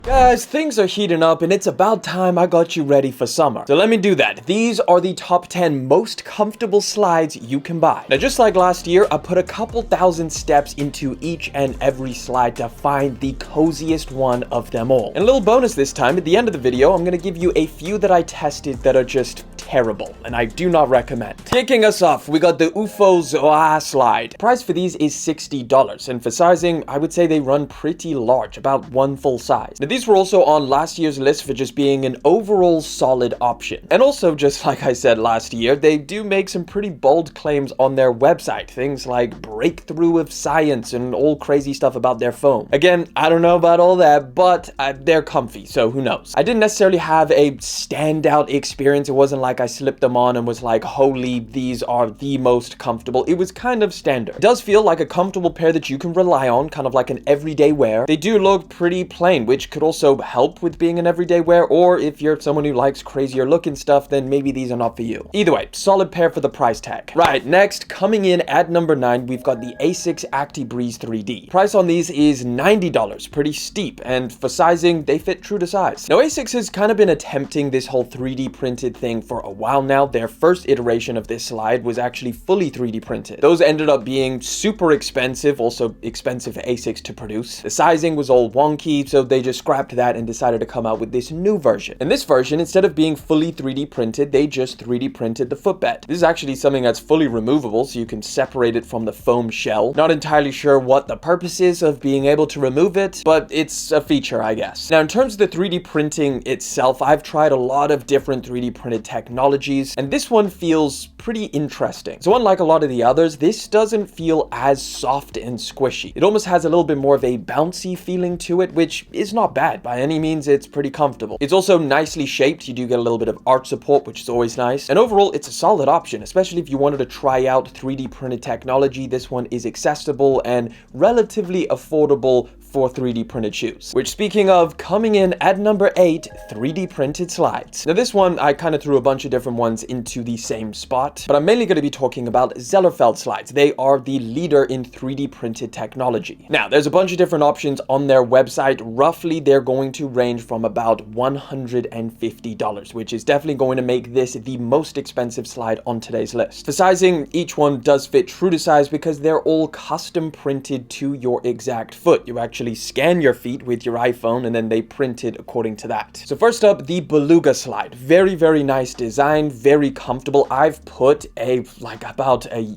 Guys, things are heating up and it's about time I got you ready for summer. So let me do that. These are the top 10 most comfortable slides you can buy. Now, just like last year, I put a couple thousand steps into each and every slide to find the coziest one of them all. And a little bonus this time, at the end of the video, I'm gonna give you a few that I tested that are just terrible, and I do not recommend. Kicking us off, we got the UFO Zoa slide. Price for these is $60, and for sizing, I would say they run pretty large, about one full size. Now, these were also on last year's list for just being an overall solid option. And also, just like I said last year, they do make some pretty bold claims on their website. Things like breakthrough of science and all crazy stuff about their foam. Again, I don't know about all that, but they're comfy, so who knows. I didn't necessarily have a standout experience. It wasn't like I slipped them on and was like, holy, these are the most comfortable. It was kind of standard. It does feel like a comfortable pair that you can rely on, kind of like an everyday wear. They do look pretty plain, which could also help with being an everyday wear, or if you're someone who likes crazier looking stuff, then maybe these are not for you. Either way, solid pair for the price tag. Right, next, coming in at number 9, we've got the Asics ActiBreeze 3D. Price on these is $90, pretty steep, and for sizing, they fit true to size. Now, Asics has kind of been attempting this whole 3D printed thing for a while now. Their first iteration of this slide was actually fully 3D printed. Those ended up being super expensive, also expensive for Asics to produce. The sizing was all wonky, so they just scrapped that and decided to come out with this new version. And this version, instead of being fully 3D printed, they just 3D printed the footbed. This is actually something that's fully removable, so you can separate it from the foam shell. Not entirely sure what the purpose is of being able to remove it, but it's a feature, I guess. Now, in terms of the 3D printing itself, I've tried a lot of different 3D printed technologies, and this one feels pretty interesting. So unlike a lot of the others, this doesn't feel as soft and squishy. It almost has a little bit more of a bouncy feeling to it, which is not bad. By any means, it's pretty comfortable. It's also nicely shaped. You do get a little bit of arch support, which is always nice. And overall, it's a solid option, especially if you wanted to try out 3D printed technology. This one is accessible and relatively affordable for 3D printed shoes. Which, speaking of, coming in at number 8, 3D printed slides. Now, this one, I kind of threw a bunch of different ones into the same spot, but I'm mainly going to be talking about Zellerfeld slides. They are the leader in 3D printed technology. Now, there's a bunch of different options on their website. Roughly, they're going to range from about $150, which is definitely going to make this the most expensive slide on today's list. For sizing, each one does fit true to size because they're all custom printed to your exact foot. You actually scan your feet with your iPhone and then they print it according to that. So first up, the Beluga slide. Very, very nice design, very comfortable. I've put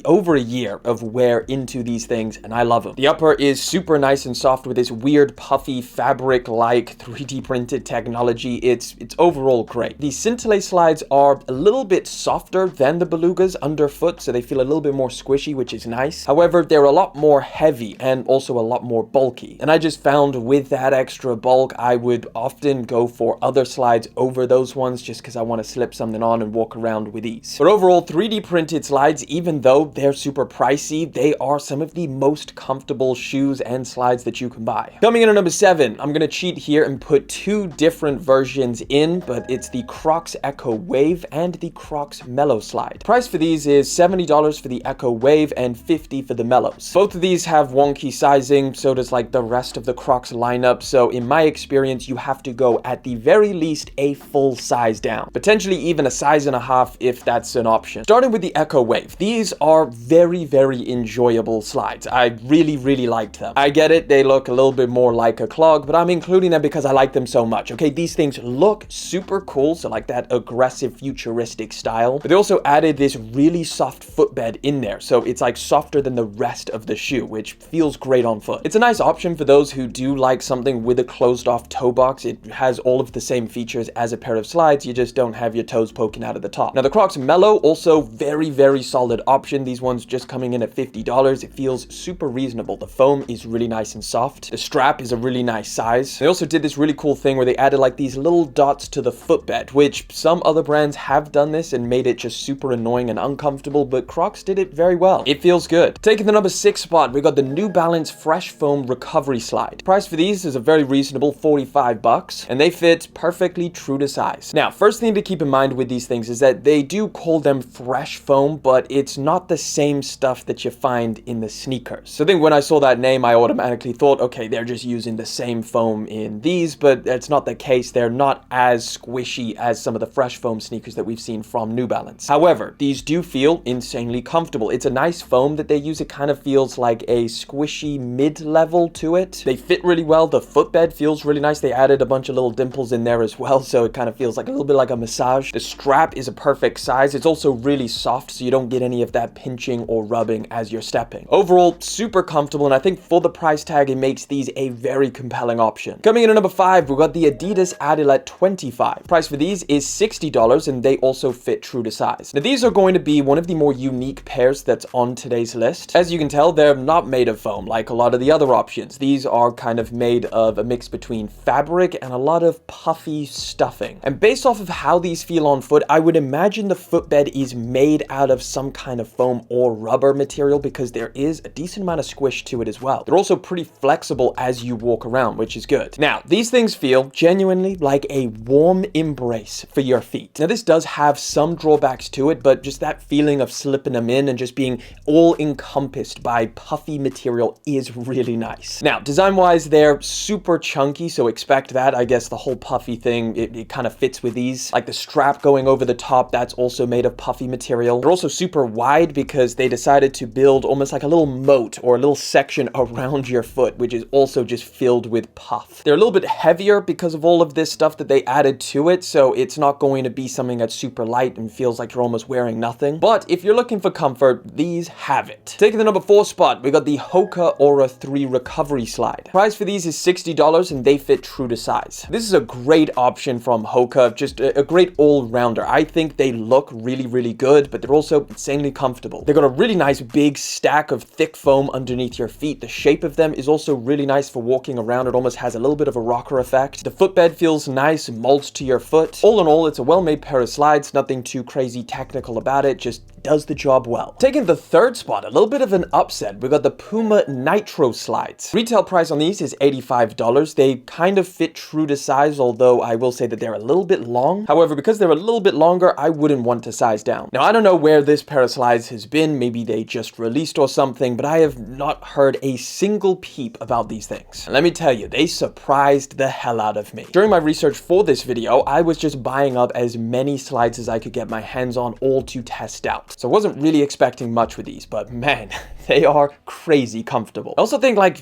over a year of wear into these things and I love them. The upper is super nice and soft with this weird puffy fabric-like 3D printed technology. It's overall great. The Scintillate slides are a little bit softer than the Belugas underfoot, so they feel a little bit more squishy, which is nice. However, they're a lot more heavy and also a lot more bulky. And I just found with that extra bulk, I would often go for other slides over those ones just because I want to slip something on and walk around with ease. But overall, 3D printed slides, even though they're super pricey, they are some of the most comfortable shoes and slides that you can buy. Coming in at number 7, I'm going to cheat here and put two different versions in, but it's the Crocs Echo Wave and the Crocs Mellow slide. Price for these is $70 for the Echo Wave and $50 for the Mellows. Both of these have wonky sizing, so does like the rest of the Crocs lineup, so in my experience, you have to go at the very least a full size down. Potentially even a size and a half if that's an option. Starting with the Echo Wave. These are very, very enjoyable slides. I really, really liked them. I get it, they look a little bit more like a clog, but I'm including them because I like them so much. Okay, these things look super cool, so like that aggressive futuristic style, but they also added this really soft footbed in there, so it's like softer than the rest of the shoe, which feels great on foot. It's a nice option for those who do like something with a closed off toe box. It has all of the same features as a pair of slides, you just don't have your toes poking out of the top. Now, the Crocs Mellow, also very, very solid option. These ones just coming in at $50. It feels super reasonable. The foam is really nice and soft. The strap is a really nice size. They also did this really cool thing where they added like these little dots to the footbed, which some other brands have done this and made it just super annoying and uncomfortable, but Crocs did it very well. It feels good. Taking the number 6 spot, we got the New Balance Fresh Foam Recovery slide. Price for these is a very reasonable 45 bucks, and they fit perfectly true to size. Now, first thing to keep in mind with these things is that they do call them fresh foam, but it's not the same stuff that you find in the sneakers. So I think when I saw that name, I automatically thought, okay, they're just using the same foam in these, but that's not the case. They're not as squishy as some of the fresh foam sneakers that we've seen from New Balance. However, these do feel insanely comfortable. It's a nice foam that they use. It kind of feels like a squishy mid-level to it. They fit really well. The footbed feels really nice. They added a bunch of little dimples in there as well, so it kind of feels like a little bit like a massage. The strap is a perfect size. It's also really soft, so you don't get any of that pinching or rubbing as you're stepping. Overall, super comfortable, and I think for the price tag, it makes these a very compelling option. Coming in at number 5, we've got the Adidas Adilet 25. Price for these is $60, and they also fit true to size. Now, these are going to be one of the more unique pairs that's on today's list. As you can tell, they're not made of foam like a lot of the other options. These are kind of made of a mix between fabric and a lot of puffy stuffing. And based off of how these feel on foot, I would imagine the footbed is made out of some kind of foam or rubber material because there is a decent amount of squish to it as well. They're also pretty flexible as you walk around, which is good. Now, these things feel genuinely like a warm embrace for your feet. Now, this does have some drawbacks to it, but just that feeling of slipping them in and just being all encompassed by puffy material is really nice. Now, design-wise, they're super chunky, so expect that. I guess the whole puffy thing, it kind of fits with these. Like the strap going over the top, that's also made of puffy material. They're also super wide because they decided to build almost like a little moat or a little section around your foot, which is also just filled with puff. They're a little bit heavier because of all of this stuff that they added to it, so it's not going to be something that's super light and feels like you're almost wearing nothing. But if you're looking for comfort, these have it. Taking the number 4 spot, we got the Hoka Aura 3 Recovery Slide. Price for these is $60, and they fit true to size. This is a great option from Hoka, just a great all-rounder. I think they look really, really good, but they're also insanely comfortable. They've got a really nice big stack of thick foam underneath your feet. The shape of them is also really nice for walking around. It almost has a little bit of a rocker effect. The footbed feels nice and molds to your foot. All in all, it's a well-made pair of slides. Nothing too crazy technical about it, just does the job well. Taking the 3rd spot, a little bit of an upset, we got the Puma Nitro Slides. Retail price on these is $85. They kind of fit true to size, although I will say that they're a little bit long. However, because they're a little bit longer, I wouldn't want to size down. Now, I don't know where this pair of slides has been. Maybe they just released or something, but I have not heard a single peep about these things. And let me tell you, they surprised the hell out of me. During my research for this video, I was just buying up as many slides as I could get my hands on, all to test out. So I wasn't really expecting much with these, but man, they are crazy comfortable. I also think, like,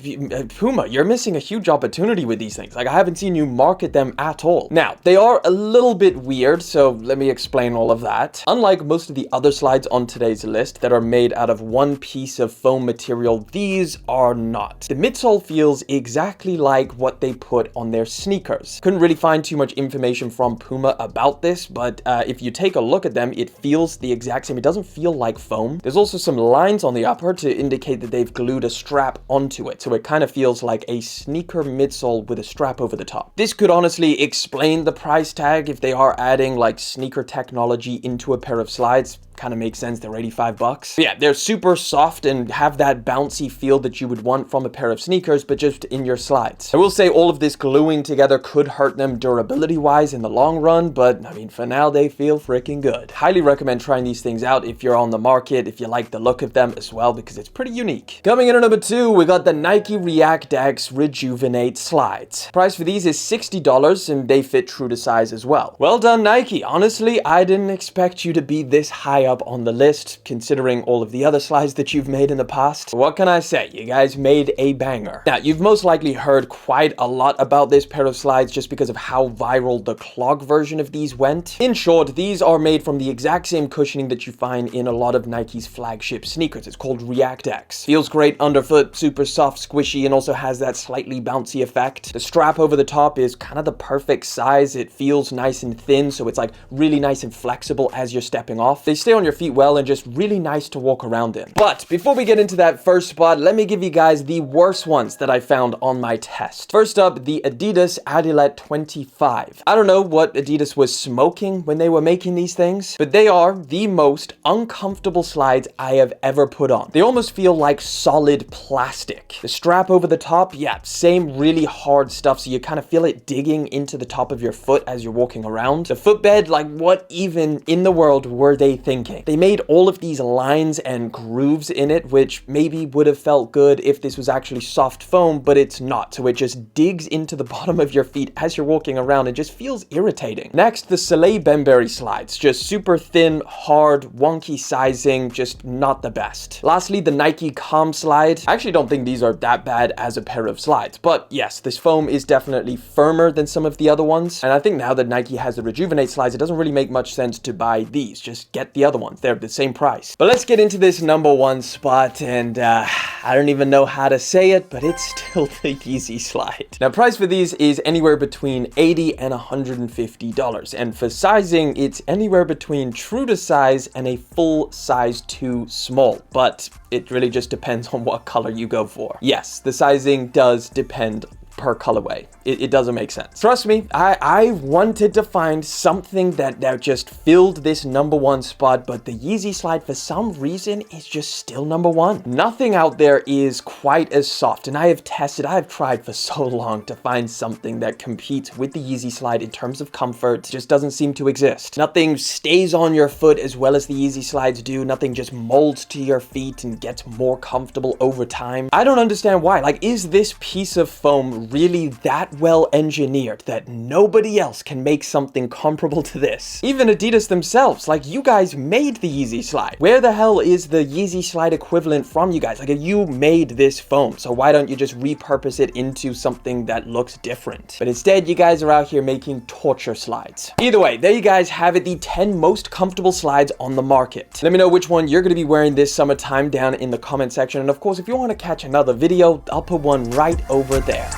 Puma, you're missing a huge opportunity with these things. Like, I haven't seen you market them at all. Now, they are a little bit weird, so let me explain all of that. Unlike most of the other slides on today's list that are made out of one piece of foam material, these are not. The midsole feels exactly like what they put on their sneakers. Couldn't really find too much information from Puma about this, but if you take a look at them, it feels the exact same. It doesn't feel like foam. There's also some lines on the upper to indicate that they've glued a strap onto it, so it kind of feels like a sneaker midsole with a strap over the top. This could honestly explain the price tag if they are adding like sneaker technology into a pair of slides. Kind of makes sense. They're 85 bucks. But yeah, they're super soft and have that bouncy feel that you would want from a pair of sneakers, but just in your slides. I will say all of this gluing together could hurt them durability wise in the long run, but I mean, for now they feel freaking good. Highly recommend trying these things out if you're on the market, if you like the look of them as well, because it's pretty unique. Coming in at number 2, we got the Nike React X Rejuvenate Slides. Price for these is $60, and they fit true to size as well. Well done, Nike. Honestly, I didn't expect you to be this high up on the list, considering all of the other slides that you've made in the past. What can I say? You guys made a banger. Now, you've most likely heard quite a lot about this pair of slides just because of how viral the clog version of these went. In short, these are made from the exact same cushioning that you find in a lot of Nike's flagship sneakers. It's called React X. Feels great underfoot, super soft, squishy, and also has that slightly bouncy effect. The strap over the top is kind of the perfect size. It feels nice and thin, so it's like really nice and flexible as you're stepping off. They stay on your feet well and just really nice to walk around in. But before we get into that first spot, let me give you guys the worst ones that I found on my test. First up, the Adidas Adilet 25. I don't know what Adidas was smoking when they were making these things, but they are the most uncomfortable slides I have ever put on. They almost feel like solid plastic. The strap over the top, yeah, same really hard stuff, so you kind of feel it digging into the top of your foot as you're walking around. The footbed, like what even in the world were they thinking? They made all of these lines and grooves in it, which maybe would have felt good if this was actually soft foam, but it's not, so it just digs into the bottom of your feet as you're walking around and just feels irritating. Next, the Soleil Bembury slides, just super thin, hard, wonky sizing, just not the best. Lastly, the Nike Calm slide. I actually don't think these are that bad as a pair of slides, but yes, this foam is definitely firmer than some of the other ones, and I think now that Nike has the Rejuvenate slides, it doesn't really make much sense to buy these. Just get the other ones. They're the same price. But let's get into this number one spot, and I don't even know how to say it, but it's still the Yeezy slide. Now, price for these is anywhere between $80 and $150, and for sizing, it's anywhere between true to size and a full size too small, but it really just depends on what color you go for. Yes, the sizing does depend per colorway. It doesn't make sense. Trust me, I wanted to find something that just filled this number one spot, but the Yeezy slide for some reason is just still number one. Nothing out there is quite as soft, and I have tried for so long to find something that competes with the Yeezy slide in terms of comfort. It just doesn't seem to exist. Nothing stays on your foot as well as the Yeezy slides do. Nothing just molds to your feet and gets more comfortable over time. I don't understand why. Like, is this piece of foam really that well engineered that nobody else can make something comparable to this? Even Adidas themselves, like, you guys made the Yeezy slide. Where the hell is the Yeezy slide equivalent from you guys? Like, you made this foam, so why don't you just repurpose it into something that looks different? But instead, you guys are out here making torture slides. Either way, there you guys have it, the 10 most comfortable slides on the market. Let me know which one you're going to be wearing this summertime down in the comment section, and of course, if you want to catch another video, I'll put one right over there.